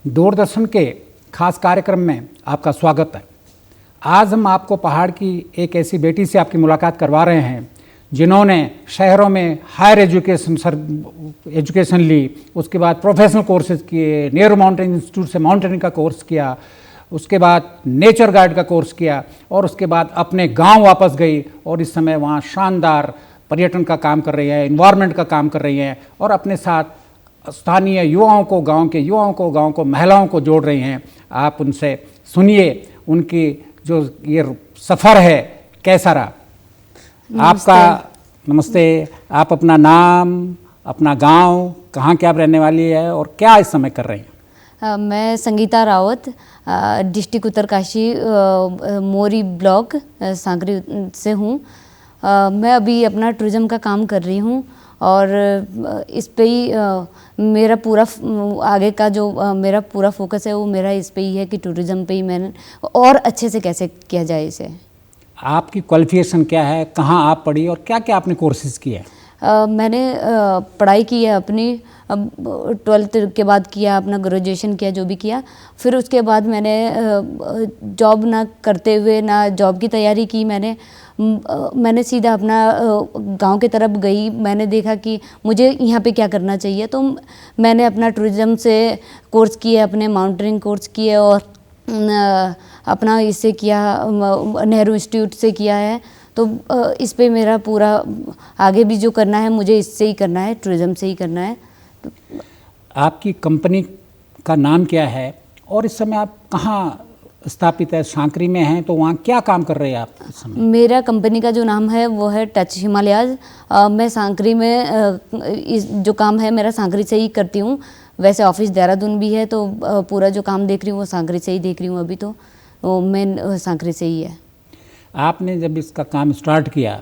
दूरदर्शन के खास कार्यक्रम में आपका स्वागत है। आज हम आपको पहाड़ की एक ऐसी बेटी से आपकी मुलाकात करवा रहे हैं जिन्होंने शहरों में हायर एजुकेशन ली, उसके बाद प्रोफेशनल कोर्सेज किए, नेहरू माउंटेन इंस्टीट्यूट से माउंटेनिंग का कोर्स किया, उसके बाद नेचर गाइड का कोर्स किया और उसके बाद अपने गांव वापस गई और इस समय वहाँ शानदार पर्यटन का काम कर रही है, इन्वायरमेंट का काम कर रही हैं और अपने साथ स्थानीय युवाओं को, गांव के युवाओं को, गांव को महिलाओं को जोड़ रही हैं। आप उनसे सुनिए उनकी जो ये सफ़र है कैसा रहा। आपका नमस्ते, आप अपना नाम, अपना गांव, कहाँ के आप रहने वाली है और क्या इस समय कर रही हैं? मैं संगीता रावत, डिस्ट्रिक्ट उत्तरकाशी, मोरी ब्लॉक सांकरी से हूँ। मैं अभी अपना टूरिज़्म का काम कर रही हूँ और इस पे ही मेरा पूरा आगे का जो मेरा पूरा फोकस है वो मेरा इस पे ही है कि टूरिज़्म पे ही मैंने और अच्छे से कैसे किया जाए इसे। आपकी क्वालिफिकेशन क्या है, कहाँ आप पढ़ी और क्या क्या आपने कोर्सेज किए? मैंने पढ़ाई की है अपनी, 12th के बाद किया, अपना ग्रेजुएशन किया, जो भी किया। फिर उसके बाद मैंने जॉब ना करते हुए ना जॉब की तैयारी की, मैंने सीधा अपना गांव की तरफ गई। मैंने देखा कि मुझे यहाँ पे क्या करना चाहिए, तो मैंने अपना टूरिज़्म से कोर्स किए, अपने माउंटेनिंग कोर्स किए और अपना इससे किया, नेहरू इंस्टीट्यूट से किया है। तो इस पे मेरा पूरा आगे भी जो करना है मुझे इससे ही करना है, टूरिज़्म से ही करना है। आपकी कंपनी का नाम क्या है और इस समय आप कहाँ स्थापित है? सांकरी में हैं तो वहाँ क्या काम कर रहे हैं आप इस समय? मेरा कंपनी का जो नाम है वो है टच हिमालयाज। मैं सांकरी में जो काम है मेरा सांकरी से ही करती हूँ। वैसे ऑफिस देहरादून भी है तो पूरा जो काम देख रही हूँ वो सांकरी से ही देख रही हूँ अभी, तो मैं सांकरी से ही है। आपने जब इसका काम स्टार्ट किया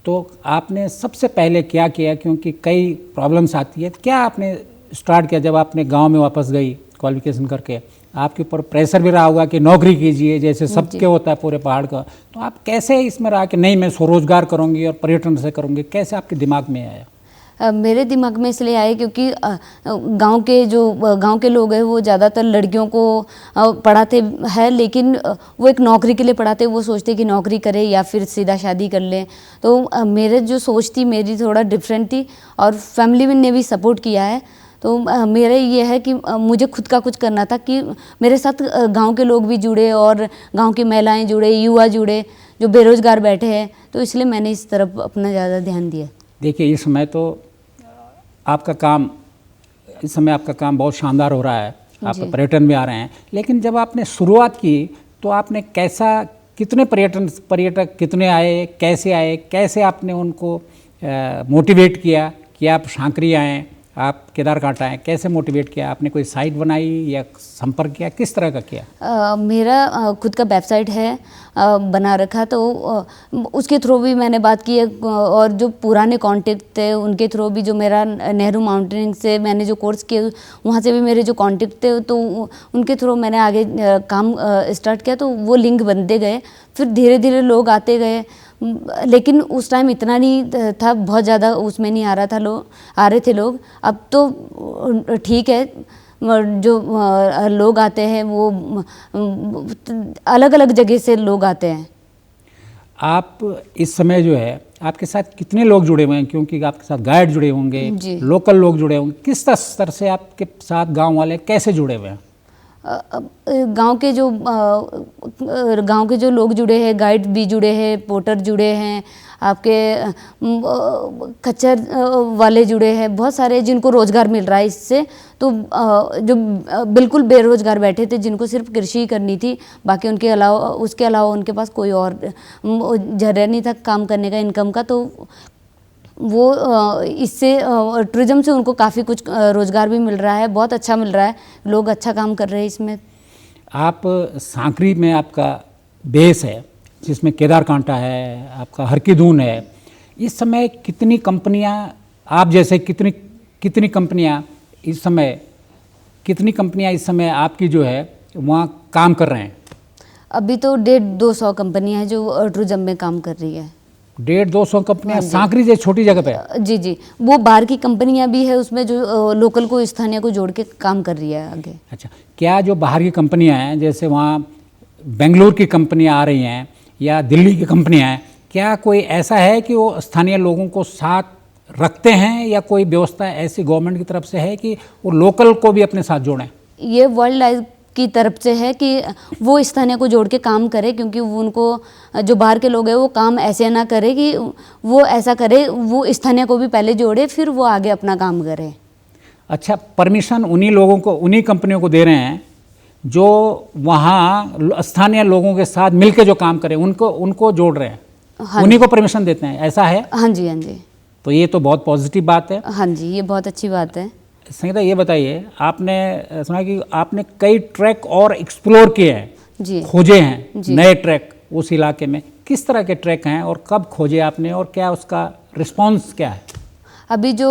तो आपने सबसे पहले क्या किया, क्योंकि कई प्रॉब्लम्स आती है, क्या आपने स्टार्ट किया जब आपने गांव में वापस गई क्वालिफिकेशन करके? आपके ऊपर प्रेशर भी रहा होगा कि नौकरी कीजिए जैसे सबके होता है पूरे पहाड़ का, तो आप कैसे इसमें रहा कि नहीं मैं स्वरोजगार करूँगी और पर्यटन से करूँगी? कैसे आपके दिमाग में आया? मेरे दिमाग में इसलिए आए क्योंकि गांव के लोग हैं वो ज़्यादातर लड़कियों को पढ़ाते हैं, लेकिन वो एक नौकरी के लिए पढ़ाते, वो सोचते कि नौकरी करें या फिर सीधा शादी कर लें। तो मेरे जो सोच थी मेरी थोड़ा डिफरेंट थी और फैमिली ने भी सपोर्ट किया है। तो मेरा ये है कि मुझे खुद का कुछ करना था कि मेरे साथ गांव के लोग भी जुड़े और गांव की महिलाएं जुड़े, युवा जुड़े जो बेरोजगार बैठे हैं, तो इसलिए मैंने इस तरफ अपना ज़्यादा ध्यान दिया। देखिए इस समय आपका काम बहुत शानदार हो रहा है, आपका पर्यटन भी आ रहे हैं, लेकिन जब आपने शुरुआत की तो आपने कितने पर्यटक कितने आए, कैसे आपने उनको मोटिवेट किया कि आप सांकरी आएँ, आप केदारघाट आए? कैसे मोटिवेट किया आपने? कोई साइट बनाई या संपर्क किया, किस तरह का किया? मेरा खुद का वेबसाइट है बना रखा, तो उसके थ्रू भी मैंने बात की है और जो पुराने कांटेक्ट थे उनके थ्रू भी, जो मेरा नेहरू माउंटेनिंग से मैंने जो कोर्स किया वहाँ से भी मेरे जो कांटेक्ट थे तो उनके थ्रू मैंने आगे काम स्टार्ट किया। तो वो लिंक बनते गए, फिर धीरे धीरे लोग आते गए, लेकिन उस टाइम इतना नहीं था, बहुत ज़्यादा उसमें नहीं आ रहा था, आ रहे थे लोग। अब तो ठीक है, जो लोग आते हैं वो अलग अलग जगह से लोग आते हैं। आप इस समय जो है आपके साथ कितने लोग जुड़े हुए हैं? क्योंकि आपके साथ गाइड जुड़े होंगे, लोकल लोग जुड़े होंगे, किस स्तर से आपके साथ गांव वाले कैसे जुड़े हुए हैं? गांव के जो लोग जुड़े हैं, गाइड भी जुड़े हैं, पोर्टर जुड़े हैं, आपके खच्चर वाले जुड़े हैं, बहुत सारे जिनको रोज़गार मिल रहा है इससे। तो जो बिल्कुल बेरोज़गार बैठे थे जिनको सिर्फ कृषि करनी थी, बाकी उसके अलावा उनके पास कोई और जरिया नहीं था काम करने का, इनकम का, तो वो इससे टूरिज़्म से उनको काफ़ी कुछ रोज़गार भी मिल रहा है, बहुत अच्छा मिल रहा है, लोग अच्छा काम कर रहे हैं इसमें। आप सांकरी में आपका बेस है जिसमें केदारकांटा है, आपका हरकीदून है, इस समय कितनी कंपनियां, आप जैसे कितनी कंपनियां इस समय आपकी जो है वहाँ काम कर रहे हैं? अभी तो 150-200 कंपनियां हैं जो टूरिज़्म में काम कर रही है। 150-200 कंपनियां सांकरी जैसी छोटी जगह पे? जी जी, वो बाहर की कंपनियां भी है उसमें जो लोकल को स्थानीय को जोड़ के काम कर रही है आगे। अच्छा, क्या जो बाहर की कंपनियां हैं, जैसे वहाँ बेंगलुरु की कंपनियां आ रही हैं या दिल्ली की कंपनियां हैं, क्या कोई ऐसा है कि वो स्थानीय लोगों को साथ रखते हैं, या कोई व्यवस्था ऐसी गवर्नमेंट की तरफ से है कि वो लोकल को भी अपने साथ जोड़ें? ये वर्ल्ड लाइफ की तरफ से है कि वो स्थानीय को जोड़ के काम करे, क्योंकि वो उनको जो बाहर के लोग हैं वो काम ऐसे ना करे कि वो ऐसा करे, वो स्थानीय को भी पहले जोड़े फिर वो आगे अपना काम करे। अच्छा, परमिशन उन्हीं लोगों को, उन्हीं कंपनियों को दे रहे हैं जो वहाँ स्थानीय लोगों के साथ मिलके जो काम करें, उनको जोड़ रहे हैं? हाँ, उन्हीं को परमिशन देते हैं, ऐसा है? हाँ जी, हाँ जी। तो ये तो बहुत पॉजिटिव बात है। हाँ जी, ये बहुत अच्छी बात है। संगीता, ये बताइए, आपने सुना कि आपने कई ट्रैक और एक्सप्लोर किए हैं जी, खोजे हैं नए ट्रैक उस इलाके में, किस तरह के ट्रैक हैं और कब खोजे आपने और क्या उसका रिस्पॉन्स क्या है? अभी जो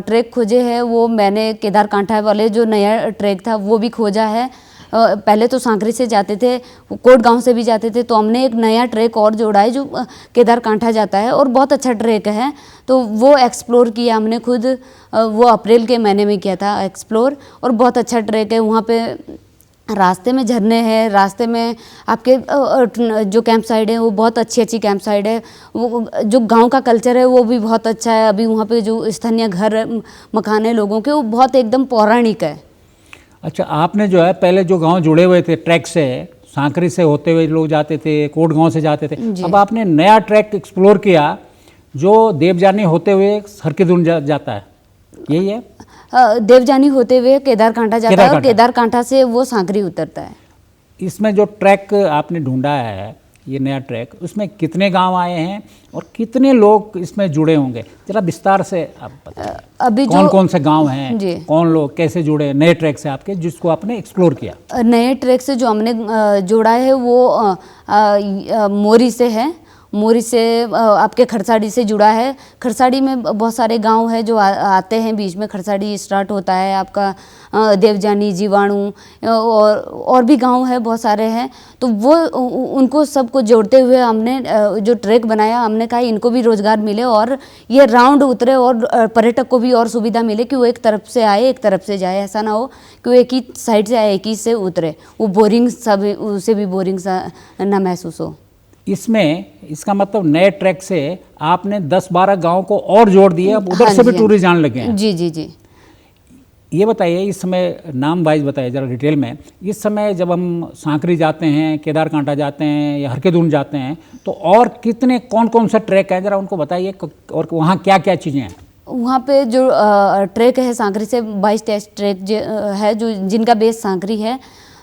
ट्रैक खोजे हैं वो मैंने केदार कांठा वाले जो नया ट्रैक था वो भी खोजा है। पहले तो सांकरी से जाते थे, कोट गांव से भी जाते थे, तो हमने एक नया ट्रैक और जोड़ा है जो केदार कांठा जाता है और बहुत अच्छा ट्रैक है, तो वो एक्सप्लोर किया हमने खुद। वो अप्रैल के महीने में किया था एक्सप्लोर, और बहुत अच्छा ट्रैक है। वहाँ पे रास्ते में झरने हैं, रास्ते में आपके जो कैंप साइड है वो बहुत अच्छी अच्छी कैंप साइड है। वो जो गांव का कल्चर है वो भी बहुत अच्छा है। अभी वहाँ पे जो स्थानीय घर मकान है लोगों के वो बहुत एकदम पौराणिक है। अच्छा, आपने जो है पहले जो गांव जुड़े हुए थे ट्रैक से, सांकरी से होते हुए लोग जाते थे, कोट गांव से जाते थे, अब आपने नया ट्रैक एक्सप्लोर किया जो देवजानी होते हुए हरकीदुन जाता है, यही है? देवजानी होते हुए केदार कांठा जाता है और केदार कांठा से वो सांकरी उतरता है। इसमें जो ट्रैक आपने ढूंढा है, ये नया ट्रैक, उसमें कितने गांव आए हैं और कितने लोग इसमें जुड़े होंगे, जरा विस्तार से आप बताइए। अभी कौन कौन से गांव हैं, कौन लोग कैसे जुड़े नए ट्रैक से आपके, जिसको आपने एक्सप्लोर किया? नए ट्रैक से जो हमने जोड़ा है वो मोरी से है। मोरी से आपके खरसाड़ी से जुड़ा है। खरसाड़ी में बहुत सारे गांव है जो आते हैं बीच में। खरसाड़ी स्टार्ट होता है आपका देवजानी, जीवाणु और भी गांव है, बहुत सारे हैं। तो वो उनको सबको जोड़ते हुए हमने जो ट्रैक बनाया, हमने कहा इनको भी रोजगार मिले और ये राउंड उतरे और पर्यटक को भी और सुविधा मिले कि वो एक तरफ से आए एक तरफ से जाए। ऐसा ना हो कि वो एक ही साइड से आए एक ही से उतरे, वो बोरिंग सब उसे भी बोरिंग सा ना महसूस हो। इसमें इसका मतलब नए ट्रैक से आपने 10-12 गांव को और जोड़ दिए, अब उधर से भी टूरिस्ट जाने लगे हैं। जी जी जी। ये बताइए, इस समय नाम वाइज बताइए जरा डिटेल में। इस समय जब हम सांकरी जाते हैं, केदार कांठा जाते हैं या हरकीदुन जाते हैं, तो और कितने कौन कौन सा ट्रैक है, जरा उनको बताइए, और वहाँ क्या क्या चीज़ें हैं? वहाँ पे जो ट्रैक है सांकरी से 22-23 ट्रैक है जो जिनका बेस सांकरी है।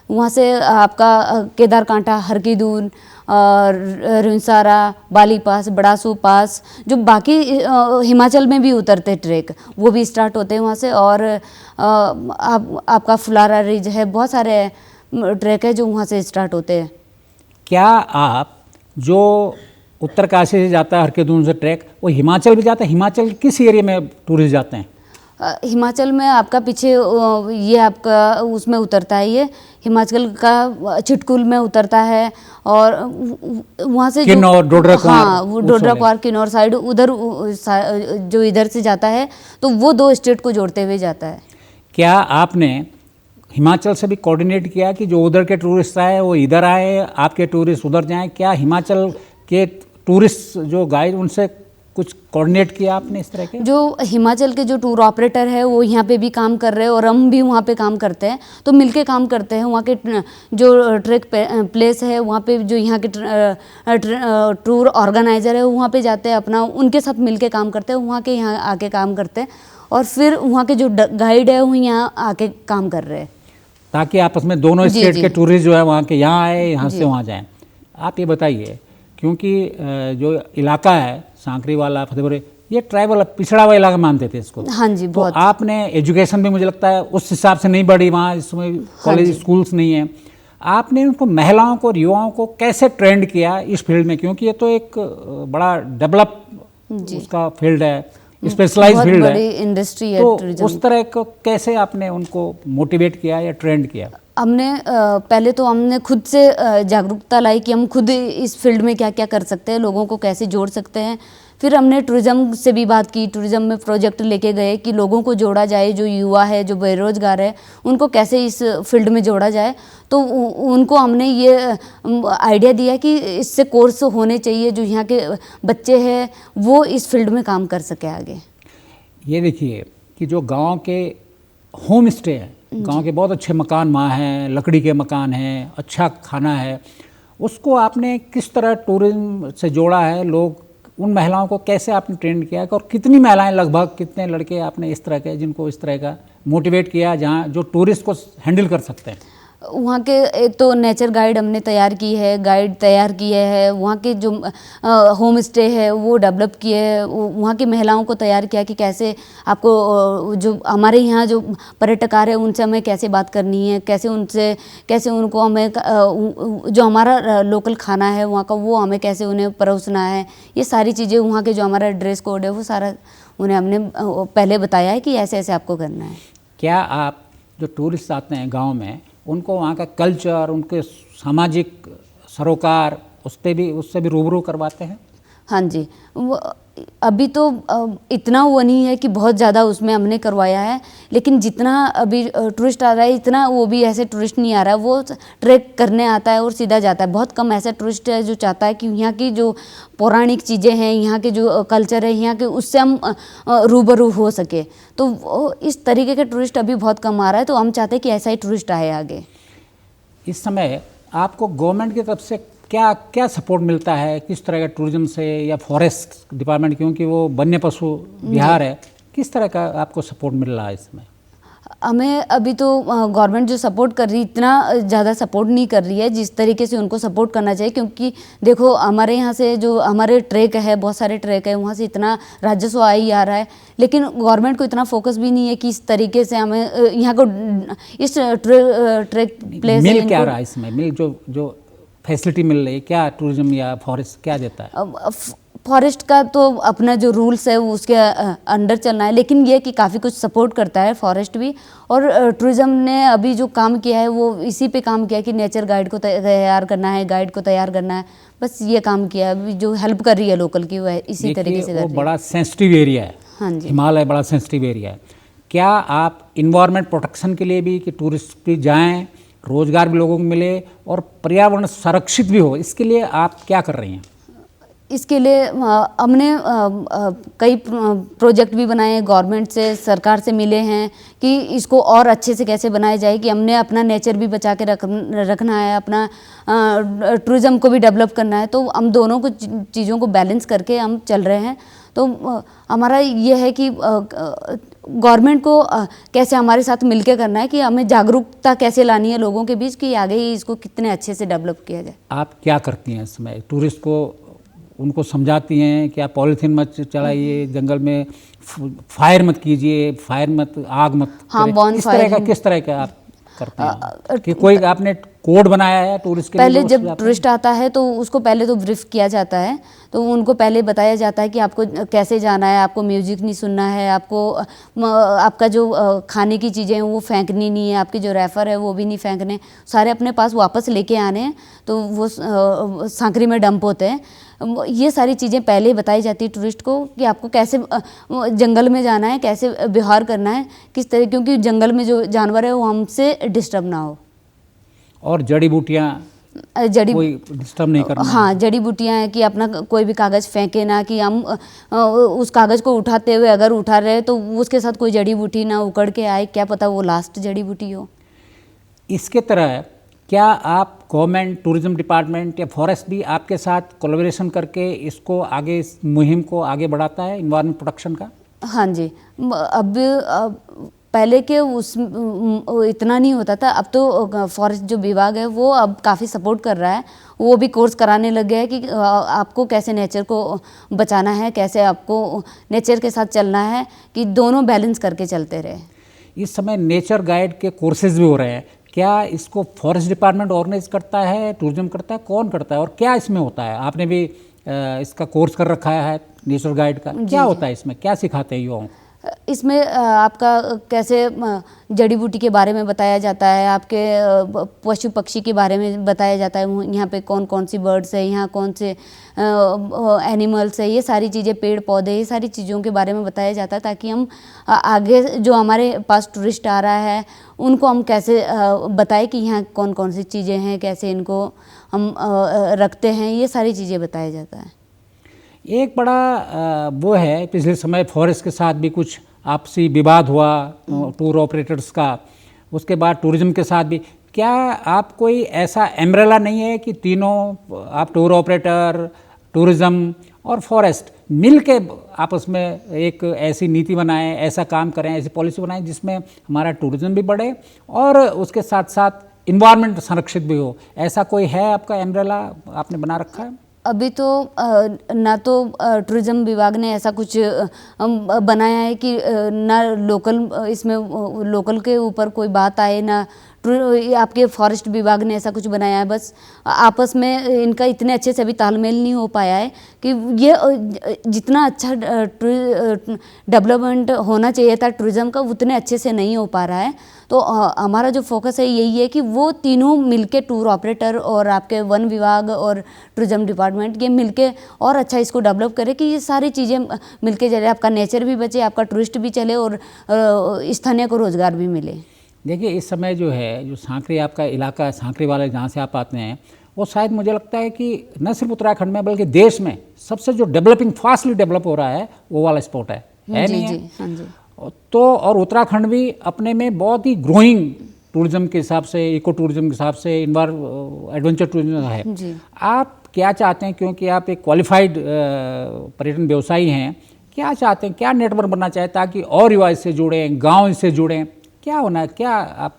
वहाँ से आपका केदार कांठा, हरकीदुन और रुनसारा, बाली पास, बड़ासू पास, जो बाकी हिमाचल में भी उतरते ट्रैक वो भी स्टार्ट होते हैं वहाँ से। और आपका फुलारा रिज है, बहुत सारे ट्रैक है जो वहाँ से स्टार्ट होते हैं। क्या आप जो उत्तरकाशी से जाता है हरकीदुन से ट्रैक, वो हिमाचल भी जाता है? हिमाचल किस एरिया में टूरिस्ट जाते हैं? हिमाचल में आपका पीछे ये आपका उसमें उतरता है, ये हिमाचल का चिटकुल में उतरता है। और वहाँ से किन्नौर, डोडरा कुंवर, हाँ वो डोडरा कुंवर किन्नौर साइड उधर जो इधर से जाता है, तो वो 2 स्टेट को जोड़ते हुए जाता है। क्या आपने हिमाचल से भी कोऑर्डिनेट किया कि जो उधर के टूरिस्ट आए वो इधर आए, आपके टूरिस्ट उधर जाएं? क्या हिमाचल के टूरिस्ट जो गाइड उनसे कुछ कोऑर्डिनेट किया आपने इस तरह के? जो हिमाचल के जो टूर ऑपरेटर है वो यहाँ पे भी काम कर रहे हैं और हम भी वहाँ पे काम करते हैं, तो मिलके काम करते हैं। वहाँ के जो ट्रैक प्लेस है वहाँ पे जो यहाँ के टूर ऑर्गेनाइजर है वहाँ पे जाते हैं, अपना उनके साथ मिलके काम करते हैं, वहाँ के यहाँ आके काम करते हैं और फिर वहाँ के जो गाइड है वो यहाँ आके काम कर रहे हैं, ताकि आपस में दोनों स्टेट के टूरिस्ट जो है वहाँ के यहाँ आए, यहाँ से वहाँ जाएँ। आप ये बताइए, क्योंकि जो इलाका है सांकरी वाला, फतेहपुर, ये ट्राइबल पिछड़ा हुआ इलाका मानते थे इसको। हाँ जी, तो बहुत। आपने एजुकेशन भी मुझे लगता है उस हिसाब से नहीं बढ़ी वहाँ, इसमें कॉलेज स्कूल्स नहीं है। आपने उनको, महिलाओं को और युवाओं को कैसे ट्रेंड किया इस फील्ड में, क्योंकि ये तो एक बड़ा डेवलप उसका फील्ड है, स्पेशलाइज फील्ड है, इंडस्ट्री है। तो उस तरह को कैसे आपने उनको मोटिवेट किया या ट्रेंड किया? हमने पहले तो हमने खुद से जागरूकता लाई कि हम खुद इस फील्ड में क्या क्या कर सकते हैं, लोगों को कैसे जोड़ सकते हैं। फिर हमने टूरिज़्म से भी बात की, टूरिज़्म में प्रोजेक्ट लेके गए कि लोगों को जोड़ा जाए, जो युवा है, जो बेरोजगार है, उनको कैसे इस फील्ड में जोड़ा जाए। तो उनको हमने ये आइडिया दिया कि इससे कोर्स होने चाहिए, जो यहाँ के बच्चे हैं वो इस फील्ड में काम कर सके आगे। ये देखिए कि जो गांव के होम स्टे हैं, गांव के बहुत अच्छे मकान वहाँ हैं, लकड़ी के मकान हैं, अच्छा खाना है, उसको आपने किस तरह टूरिज्म से जोड़ा है? लोग उन महिलाओं को कैसे आपने ट्रेन किया और कितनी महिलाएं, लगभग कितने लड़के आपने इस तरह के जिनको इस तरह का मोटिवेट किया जहाँ जो टूरिस्ट को हैंडल कर सकते हैं? वहाँ के एक तो नेचर गाइड हमने तैयार की है, गाइड तैयार किए हैं, वहाँ के जो होम स्टे है वो डेवलप किए हैं, वहाँ की महिलाओं को तैयार किया कि कैसे आपको जो हमारे यहाँ जो पर्यटक आ रहे हैं उनसे हमें कैसे बात करनी है, कैसे उनको हमें जो हमारा लोकल खाना है वहाँ का वो हमें कैसे उन्हें परोसना है, ये सारी चीज़ें वहाँ के जो हमारा ड्रेस कोड है वो सारा उन्हें हमने पहले बताया है कि ऐसे ऐसे आपको करना है। क्या आप जो टूरिस्ट आते हैं गाँव में उनको वहाँ का कल्चर, उनके सामाजिक सरोकार उससे भी रूबरू करवाते हैं? हाँ जी, अभी तो इतना वो नहीं है कि बहुत ज़्यादा उसमें हमने करवाया है, लेकिन जितना अभी टूरिस्ट आ रहा है इतना वो भी ऐसे टूरिस्ट नहीं आ रहा है, वो ट्रैक करने आता है और सीधा जाता है। बहुत कम ऐसा टूरिस्ट है जो चाहता है कि यहाँ की जो पौराणिक चीज़ें हैं, यहाँ के जो कल्चर है, यहाँ के उससे हम रूबरू हो सके। तो इस तरीके के टूरिस्ट अभी बहुत कम आ रहा है, तो हम चाहते हैं कि ऐसा ही टूरिस्ट आए आगे। इस समय आपको गवर्नमेंट की तरफ से क्या क्या सपोर्ट मिलता है? किस तरह का टूरिज्म से या फॉरेस्ट डिपार्टमेंट, क्योंकि वो वन्य पशु विहार है, किस तरह का आपको सपोर्ट मिल रहा है इसमें? हमें अभी तो गवर्नमेंट जो सपोर्ट कर रही है इतना ज़्यादा सपोर्ट नहीं कर रही है जिस तरीके से उनको सपोर्ट करना चाहिए, क्योंकि देखो हमारे यहाँ से जो हमारे ट्रैक है, बहुत सारे ट्रैक है, वहाँ से इतना राजस्व आ ही आ रहा है, लेकिन गवर्नमेंट को इतना फोकस भी नहीं है कि इस तरीके से हमें यहाँ को इस ट्रैक प्लेस मिल क्या रहा है इसमें? मिल जो फैसिलिटी मिल रही है क्या टूरिज्म या फॉरेस्ट क्या देता है? फॉरेस्ट का तो अपना जो रूल्स है वो उसके अंडर चलना है, लेकिन ये कि काफ़ी कुछ सपोर्ट करता है फॉरेस्ट भी। और टूरिज़्म ने अभी जो काम किया है वो इसी पे काम किया है कि नेचर गाइड को तैयार करना है, गाइड को तैयार करना है, बस ये काम किया है। अभी जो हेल्प कर रही है लोकल की वो है इसी तरीके से कर रही है। बड़ा सेंसिटिव एरिया है। हाँ जी, हिमालय बड़ा सेंसिटिव एरिया है। क्या आप इन्वायरमेंट प्रोटेक्शन के लिए भी कि टूरिस्ट भी जाएँ, रोजगार भी लोगों को मिले और पर्यावरण संरक्षित भी हो, इसके लिए आप क्या कर रही हैं? इसके लिए हमने कई प्रोजेक्ट भी बनाए हैं, गवर्नमेंट से, सरकार से मिले हैं कि इसको और अच्छे से कैसे बनाया जाए, कि हमने अपना नेचर भी बचा के रखना है, अपना टूरिज़्म को भी डेवलप करना है। तो हम दोनों को चीज़ों को बैलेंस करके हम चल रहे हैं। तो हमारा ये है कि गवर्नमेंट को कैसे हमारे साथ मिलकर करना है, कि हमें जागरूकता कैसे लानी है लोगों के बीच कि आगे इसको कितने अच्छे से डेवलप किया जाए। आप क्या करती हैं इसमें? टूरिस्ट को उनको समझाती हैं कि आप पॉलीथीन मत चलाइए, जंगल में फायर मत कीजिए, आग मत हाँ, किस तरह का आप करते हैं? कि कोई आपने कोड बनाया है टूरिस्ट के लिए? पहले जब टूरिस्ट आता है तो उसको पहले तो ब्रीफ किया जाता है, तो उनको पहले बताया जाता है कि आपको कैसे जाना है, आपको म्यूजिक नहीं सुनना है, आपको आपका जो खाने की चीज़ें हैं वो फेंकनी नहीं है, आपके जो रेफर है वो भी नहीं फेंकने, सारे अपने पास वापस लेके आने हैं, तो वो सांकरी में डंप होते हैं। ये सारी चीज़ें पहले ही बताई जाती है टूरिस्ट को कि आपको कैसे जंगल में जाना है, कैसे व्यवहार करना है, किस तरह, क्योंकि जंगल में जो जानवर है वो हमसे डिस्टर्ब ना हो। और जड़ी बूटियाँ कोई डिस्टर्ब नहीं करना। हाँ, जड़ी बूटियाँ हैं कि अपना कोई भी कागज़ फेंके ना, कि हम उस कागज़ को उठाते हुए अगर उठा रहे तो उसके साथ कोई जड़ी बूटी ना उकड़ के आए, क्या पता वो लास्ट जड़ी बूटी हो। इसके तरह क्या आप गवर्नमेंट, टूरिज्म डिपार्टमेंट या फॉरेस्ट भी आपके साथ कोलैबोरेशन करके इसको आगे, इस मुहिम को आगे बढ़ाता है इन्वायरमेंट प्रोटेक्शन का? हाँ जी, अब पहले के इतना नहीं होता था, अब तो फॉरेस्ट जो विभाग है वो अब काफ़ी सपोर्ट कर रहा है, वो भी कोर्स कराने लग गया है कि आपको कैसे नेचर को बचाना है, कैसे आपको नेचर के साथ चलना है, कि दोनों बैलेंस करके चलते रहे। इस समय नेचर गाइड के कोर्सेज भी हो रहे हैं, क्या इसको फॉरेस्ट डिपार्टमेंट ऑर्गेनाइज करता है, टूरिज्म करता है, कौन करता है और क्या इसमें होता है? आपने भी इसका कोर्स कर रखा है नेचर गाइड का, क्या होता है इसमें, क्या सिखाते हैं युवाओं? इसमें आपका कैसे जड़ी बूटी के बारे में बताया जाता है, आपके पशु पक्षी के बारे में बताया जाता है, यहाँ पे कौन कौन सी बर्ड्स है, यहाँ कौन से एनिमल्स है, ये सारी चीज़ें, पेड़ पौधे, ये सारी चीज़ों के बारे में बताया जाता है, ताकि हम आगे जो हमारे पास टूरिस्ट आ रहा है उनको हम कैसे बताएं कि यहाँ कौन कौन सी चीज़ें हैं, कैसे इनको हम रखते हैं, ये सारी चीज़ें बताया जाता है। एक बड़ा वो है, पिछले समय फॉरेस्ट के साथ भी कुछ आपसी विवाद हुआ टूर ऑपरेटर्स का, उसके बाद टूरिज्म के साथ भी। क्या आप कोई ऐसा एम्ब्रेला नहीं है कि तीनों आप टूर ऑपरेटर, टूरिज्म और फॉरेस्ट मिल के आपस में एक ऐसी नीति बनाएं, ऐसा काम करें, ऐसी पॉलिसी बनाएं जिसमें हमारा टूरिज्म भी बढ़े और उसके साथ साथ इन्वायरमेंट संरक्षित भी हो? ऐसा कोई है आपका एम्ब्रेला आपने बना रखा है? अभी तो ना तो टूरिज्म विभाग ने ऐसा कुछ बनाया है कि ना लोकल, इसमें लोकल के ऊपर कोई बात आए, ना आपके फॉरेस्ट विभाग ने ऐसा कुछ बनाया है। बस आपस में इनका इतने अच्छे से अभी तालमेल नहीं हो पाया है कि ये जितना अच्छा डेवलपमेंट होना चाहिए था टूरिज्म का, उतने अच्छे से नहीं हो पा रहा है। तो हमारा जो फोकस है यही है कि वो तीनों मिलके, टूर ऑपरेटर और आपके वन विभाग और टूरिज्म डिपार्टमेंट, ये मिलके और अच्छा इसको डेवलप करे कि ये सारी चीज़ें मिलके चले, आपका नेचर भी बचे, आपका टूरिस्ट भी चले और स्थानीय को रोजगार भी मिले। देखिए, इस समय जो है, जो सांकरी आपका इलाका है, सांकरी वाले जहाँ से आप आते हैं, वो शायद मुझे लगता है कि न सिर्फ उत्तराखंड में बल्कि देश में सबसे जो डेवलपिंग, फास्टली डेवलप हो रहा है वो वाला स्पॉट है जी, नहीं जी, है? हाँ जी। तो और उत्तराखंड भी अपने में बहुत ही ग्रोइंग टूरिज्म के हिसाब से, इको टूरिज्म के हिसाब से, एडवेंचर टूरिज्म है जी। आप क्या चाहते हैं, क्योंकि आप एक क्वालिफाइड पर्यटन व्यवसायी हैं, क्या चाहते हैं, क्या नेटवर्क बनना चाहे ताकि और युवा इससे जुड़ें, गांव इससे जुड़ें? क्या होना, क्या आप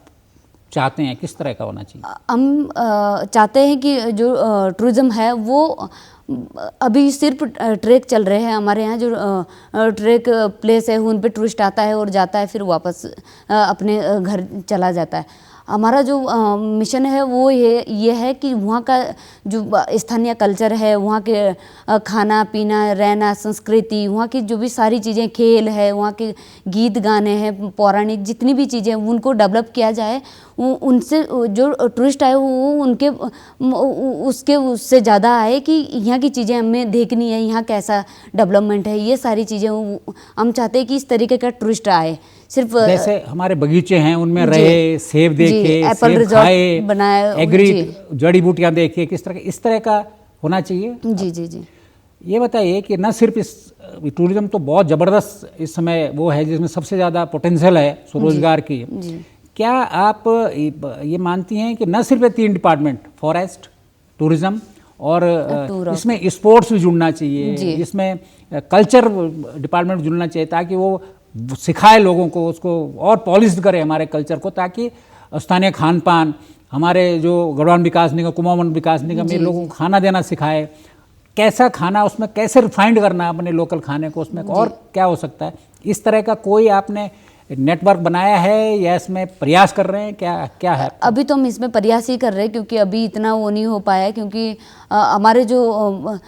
चाहते हैं, किस तरह का होना चाहिए? हम चाहते हैं कि जो टूरिज्म है वो अभी सिर्फ ट्रैक चल रहे हैं हमारे यहाँ, जो ट्रैक प्लेस है उन पे टूरिस्ट आता है और जाता है, फिर वापस अपने घर चला जाता है। हमारा जो मिशन है वो ये है कि वहाँ का जो स्थानीय कल्चर है, वहाँ के खाना पीना, रहना, संस्कृति, वहाँ की जो भी सारी चीज़ें, खेल है, वहाँ के गीत गाने हैं, पौराणिक जितनी भी चीज़ें, उनको डेवलप किया जाए। उनसे जो टूरिस्ट आए वो उनके उससे ज़्यादा आए कि यहाँ की चीज़ें हमें देखनी है, यहाँ कैसा डेवलपमेंट है, ये सारी चीज़ें हम चाहते हैं कि इस तरीके का टूरिस्ट आए। सिर्फ जैसे हमारे बगीचे हैं उनमें रहे, सेब देखे, एप्पल सेब खाए, बनाए, एग्री जड़ी बूटियां देखे, किस तरह, इस तरह का होना चाहिए। जी जी जी। ये बताइए कि न सिर्फ इस टूरिज्म तो बहुत ज़बरदस्त इस समय वो है जिसमें सबसे ज़्यादा पोटेंशियल है स्वरोजगार की। क्या आप ये मानती हैं कि न सिर्फ ये 3 डिपार्टमेंट, फॉरेस्ट, टूरिज्म और इसमें स्पोर्ट्स भी जुड़ना चाहिए, इसमें कल्चर डिपार्टमेंट जुड़ना चाहिए ताकि वो सिखाए लोगों को, उसको और पॉलिश करे हमारे कल्चर को, ताकि स्थानीय खान पान, हमारे जो गढ़वाल विकास निगम, कुमाऊं विकास निगम, ये लोगों को खाना देना सिखाए, कैसा खाना, उसमें कैसे रिफाइंड करना अपने लोकल खाने को, उसमें और क्या हो सकता है। इस तरह का कोई आपने नेटवर्क बनाया है या इसमें प्रयास कर रहे हैं, क्या है? अभी तो हम इसमें प्रयास ही कर रहे हैं, क्योंकि अभी इतना वो नहीं हो पाया है, क्योंकि हमारे जो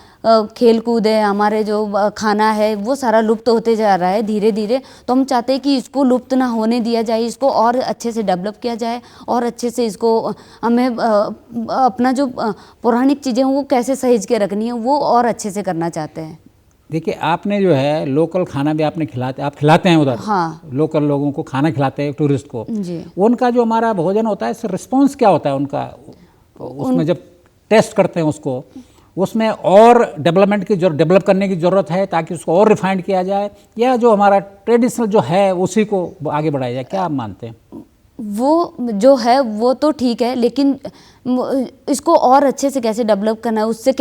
खेल कूद है, हमारे जो खाना है, वो सारा लुप्त होते जा रहा है धीरे धीरे। तो हम चाहते हैं कि इसको लुप्त ना होने दिया जाए, इसको और अच्छे से डेवलप किया जाए और अच्छे से इसको हमें अपना जो पौराणिक चीज़ें वो कैसे सहेज के रखनी है वो और अच्छे से करना चाहते हैं। देखिए, आपने जो है लोकल खाना भी आपने आप खिलाते हैं उधर। हाँ। लोकल लोगों को खाना खिलाते हैं, टूरिस्ट को जी। उनका जो हमारा भोजन होता है, इससे रिस्पॉन्स क्या होता है उनका? उसमें जब टेस्ट करते हैं उसको, उसमें और डेवलप करने की ज़रूरत है ताकि उसको और रिफाइंड किया जाए, या जो हमारा ट्रेडिशनल जो है उसी को आगे बढ़ाया जाए? क्या आप मानते हैं? वो जो है वो तो ठीक है, लेकिन इसको और अच्छे से कैसे डेवलप करना है, उससे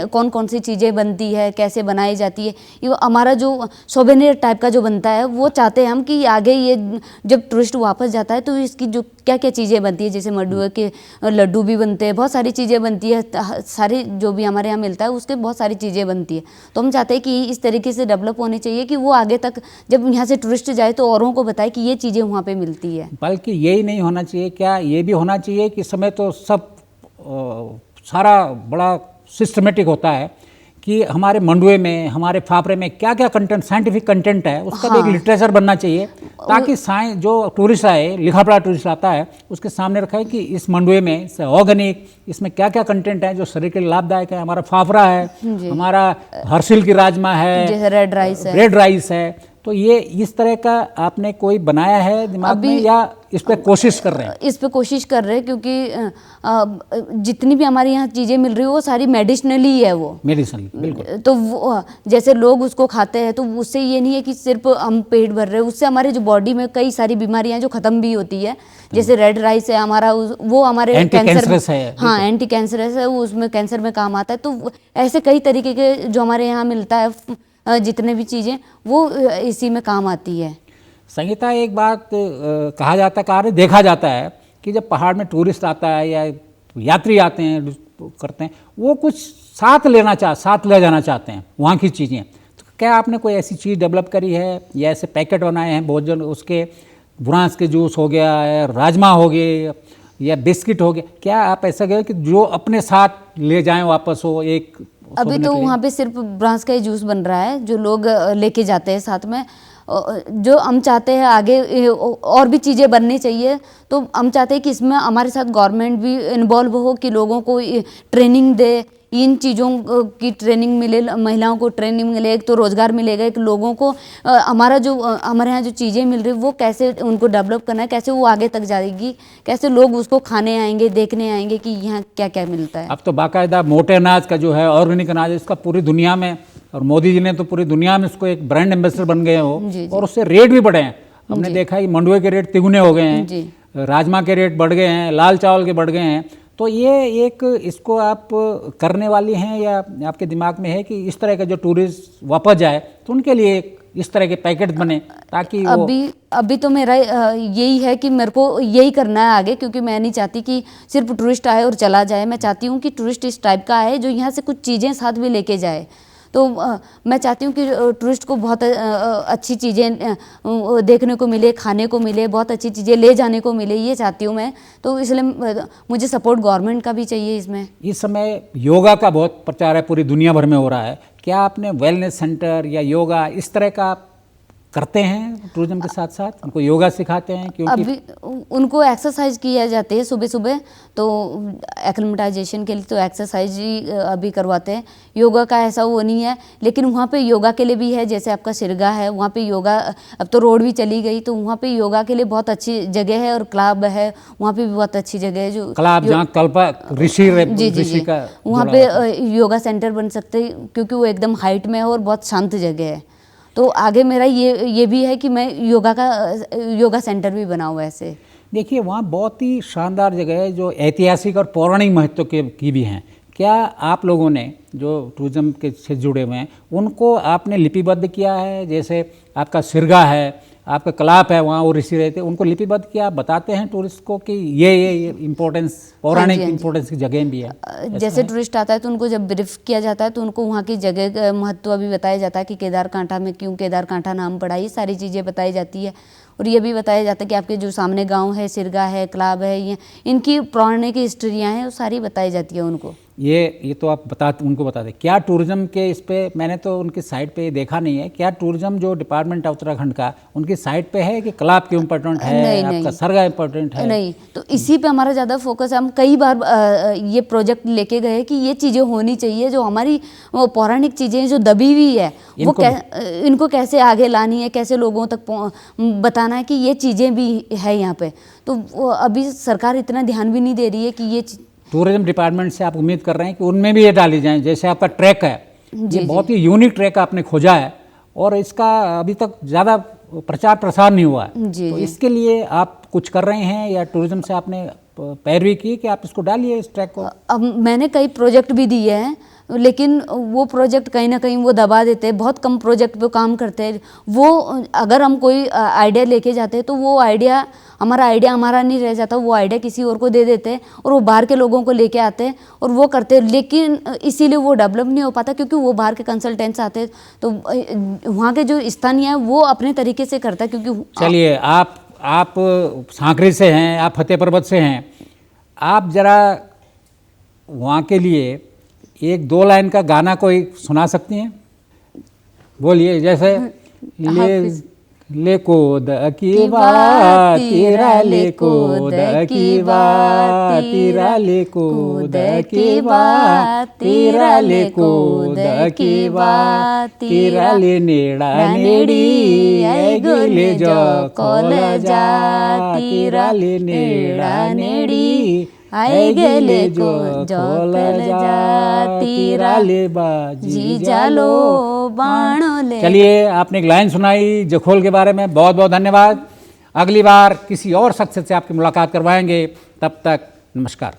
कौन कौन सी चीज़ें बनती है, कैसे बनाई जाती है, ये हमारा जो सोवेनियर टाइप का जो बनता है वो चाहते हैं हम कि आगे ये जब टूरिस्ट वापस जाता है तो इसकी जो क्या क्या चीज़ें बनती है, जैसे मडुआ के लड्डू भी बनते हैं, बहुत सारी चीज़ें बनती है, सारी जो भी हमारे यहाँ मिलता है उसके बहुत सारी चीज़ें बनती है। तो हम चाहते हैं कि इस तरीके से डेवलप होने चाहिए कि वो आगे तक जब यहाँ से टूरिस्ट जाए तो औरों को बताए कि ये चीज़ें वहाँ पर मिलती है। बल्कि यही नहीं होना चाहिए, क्या ये भी होना चाहिए कि इस समय तो सब सारा बड़ा सिस्टमेटिक होता है कि हमारे मंडुए में, हमारे फाफड़े में क्या क्या कंटेंट, साइंटिफिक कंटेंट है, उसका भी एक लिटरेचर बनना चाहिए, ताकि साइंस जो टूरिस्ट आए, लिखा पढ़ा टूरिस्ट आता है, उसके सामने रखा है कि इस मंडुए में ऑर्गेनिक, इसमें क्या क्या कंटेंट है जो शरीर के लिए लाभदायक है। हमारा फाफड़ा है, हमारा हर्षिल की राजमा है, जैसे रेड राइस है। तो ये इस तरह का आपने कोई बनाया है दिमाग में, या इस पे कोशिश कर रहे हैं? इस पे कोशिश कर रहे हैं, क्योंकि जितनी भी हमारे यहाँ चीज़ें मिल रही है वो सारी मेडिसिनली है, वो मेडिसिनली, बिल्कुल। तो वो जैसे लोग उसको खाते हैं तो उससे ये नहीं है कि सिर्फ हम पेट भर रहे हैं, उससे हमारे जो बॉडी में कई सारी बीमारियां जो ख़त्म भी होती है। जैसे रेड राइस है हमारा, वो हमारे कैंसर है, हाँ एंटी कैंसरस है, वो उसमें कैंसर में काम आता है। तो ऐसे कई तरीके के जो हमारे यहाँ मिलता है, जितने भी चीज़ें वो इसी में काम आती है। संगीता, एक बात कहा जाता है, देखा जाता है कि जब पहाड़ में टूरिस्ट आता है या यात्री आते हैं करते हैं, वो कुछ साथ ले जाना चाहते हैं वहाँ की चीज़ें। तो क्या आपने कोई ऐसी चीज़ डेवलप करी है, या ऐसे पैकेट बनाए हैं भोजन, उसके बुरांस के जूस हो गया, या राजमा हो गए, या बिस्किट हो गया, क्या आप ऐसा गए कि जो अपने साथ ले जाएं वापस हो एक? अभी तो वहाँ पे सिर्फ ब्रांस का ही जूस बन रहा है जो लोग लेके जाते हैं साथ में। जो हम चाहते हैं आगे और भी चीज़ें बननी चाहिए, तो हम चाहते हैं कि इसमें हमारे साथ गवर्नमेंट भी इन्वॉल्व हो, कि लोगों को ट्रेनिंग दे, इन चीज़ों की ट्रेनिंग मिले, महिलाओं को ट्रेनिंग मिले, एक तो रोज़गार मिलेगा, एक लोगों को हमारे यहाँ जो चीज़ें मिल रही वो कैसे उनको डेवलप करना है, कैसे वो आगे तक जाएगी, कैसे लोग उसको खाने आएंगे, देखने आएंगे कि यहाँ क्या क्या मिलता है। अब तो बाकायदा मोटे अनाज का जो है, ऑर्गेनिक अनाज, इसका पूरी दुनिया में, और मोदी जी ने तो पूरी दुनिया में इसको एक ब्रांड एम्बेसडर बन गए हो, और उससे रेट भी बढ़े हैं। हमने देखा है कि मंडुए के रेट तिगुने हो गए हैं, राजमा के रेट बढ़ गए हैं, लाल चावल के बढ़ गए हैं। तो ये एक, इसको आप करने वाली हैं, या आपके दिमाग में है कि इस तरह का जो टूरिस्ट वापस जाए तो उनके लिए एक इस तरह के पैकेट बने, ताकि अभी तो मेरा यही है कि मेरे को यही करना है आगे, क्योंकि मैं नहीं चाहती कि सिर्फ टूरिस्ट आए और चला जाए। मैं चाहती हूँ कि टूरिस्ट इस टाइप का आए जो यहाँ से कुछ चीज़ें साथ में लेके जाए। तो मैं चाहती हूँ कि टूरिस्ट को बहुत अच्छी चीज़ें देखने को मिले, खाने को मिले, बहुत अच्छी चीज़ें ले जाने को मिले, ये चाहती हूँ मैं। तो इसलिए मुझे सपोर्ट गवर्नमेंट का भी चाहिए इसमें। इस समय योगा का बहुत प्रचार है, पूरी दुनिया भर में हो रहा है। क्या आपने वेलनेस सेंटर या योगा इस तरह का करते हैं टूरिज्म के साथ साथ? उनको योगा सिखाते हैं? क्योंकि अभी उनको एक्सरसाइज किया जाते हैं सुबह सुबह, तो एक्लिमेटाइजेशन के लिए तो एक्सरसाइज ही अभी करवाते हैं। योगा का ऐसा वो नहीं है, लेकिन वहाँ पे योगा के लिए भी है। जैसे आपका सिरगा है, वहाँ पे योगा, अब तो रोड भी चली गई, तो वहाँ पे योगा के लिए बहुत अच्छी जगह है, और क्लब है वहाँ पे भी बहुत अच्छी जगह है। जो क्लब जहाँ कल्पा ऋषि का वहाँ पे योगा सेंटर बन सकते हैं, क्योंकि वो एकदम हाइट में है और बहुत शांत जगह है। तो आगे मेरा ये भी है कि मैं योगा सेंटर भी बनाऊँ ऐसे। देखिए, वहाँ बहुत ही शानदार जगह है जो ऐतिहासिक और पौराणिक महत्व की भी हैं। क्या आप लोगों ने जो टूरिज्म के से जुड़े हुए हैं उनको आपने लिपिबद्ध किया है? जैसे आपका सिरगा है, आपका कलाप है, वहाँ वो ऋषि रहते, उनको लिपिबद्ध किया, आप बताते हैं टूरिस्ट को कि ये इम्पोर्टेंस, पौराणिक इम्पोर्टेंस की जगह भी है? जैसे टूरिस्ट आता है तो उनको जब ब्रीफ किया जाता है तो उनको वहाँ की जगह का महत्व भी बताया जाता है कि केदारकांठा में क्यों केदारकांठा नाम पड़ा, ये सारी चीज़ें बताई जाती है। और ये भी बताया जाता है कि आपके जो सामने गांव है, सिरगा है, कलाब है, ये इनकी पौराणिक हिस्ट्रियाँ हैं, वो सारी बताई जाती है उनको। ये तो आप उनको बता दें। क्या टूरिज्म के इस पे, मैंने तो उनकी साइट पे देखा नहीं है, क्या टूरिज्म जो डिपार्टमेंट है उत्तराखंड का, उनकी साइट पे है कि कलाब क्यों इम्पोर्टेंट है, आपका सरगा इम्पोर्टेंट है? नहीं, तो इसी पे हमारा ज़्यादा फोकस है। हम कई बार ये प्रोजेक्ट लेके गए कि ये चीज़ें होनी चाहिए, जो हमारी वो पौराणिक चीज़ें जो दबी हुई है वो इनको कैसे आगे लानी है, कैसे लोगों तक बताना है कि ये चीज़ें भी है यहाँ पे। तो अभी सरकार इतना ध्यान भी नहीं दे रही है कि ये टूरिज्म डिपार्टमेंट से आप उम्मीद कर रहे हैं कि उनमें भी ये डाली जाए। जैसे आपका ट्रैक है, ये बहुत ही यूनिक ट्रैक आपने खोजा है और इसका अभी तक ज़्यादा प्रचार प्रसार नहीं हुआ है, तो इसके लिए आप कुछ कर रहे हैं या टूरिज्म से आपने पैरवी की कि आप इसको डालिए इस ट्रैक को? अब मैंने कई प्रोजेक्ट भी दिए हैं, लेकिन वो प्रोजेक्ट कहीं ना कहीं वो दबा देते हैं, बहुत कम प्रोजेक्ट पे काम करते हैं वो। अगर हम कोई आइडिया लेके जाते हैं तो वो आइडिया हमारा नहीं रह जाता, वो आइडिया किसी और को दे देते हैं और वो बाहर के लोगों को लेके आते हैं और वो करते हैं, लेकिन इसीलिए वो डेवलप नहीं हो पाता क्योंकि वो बाहर के कंसल्टेंट्स आते हैं। तो वहाँ के जो स्थानीय है वो अपने तरीके से करता है। क्योंकि चलिए, आप सांकरी से हैं, आप फतेह पर्वत से हैं, आप ज़रा वहाँ के लिए एक दो लाइन का गाना कोई सुना सकती हैं? बोलिए, जैसे ले कोद की बात तेरा, ले कोद की बात तेरा, ले कोद की बात तेरा, ले कोद की बात तेरा, ले नेड़ा नेड़ी आई गोले जो कोल जा तेरा, ले नेड़ा नेड़ी आई गेले जो जोल जा तेरा, ले बाजी जालो बाणो ले। चलिए, आपने एक लाइन सुनाई जखोल के बारे में, बहुत बहुत धन्यवाद। अगली बार किसी और शख्स से आपकी मुलाकात करवाएंगे, तब तक नमस्कार।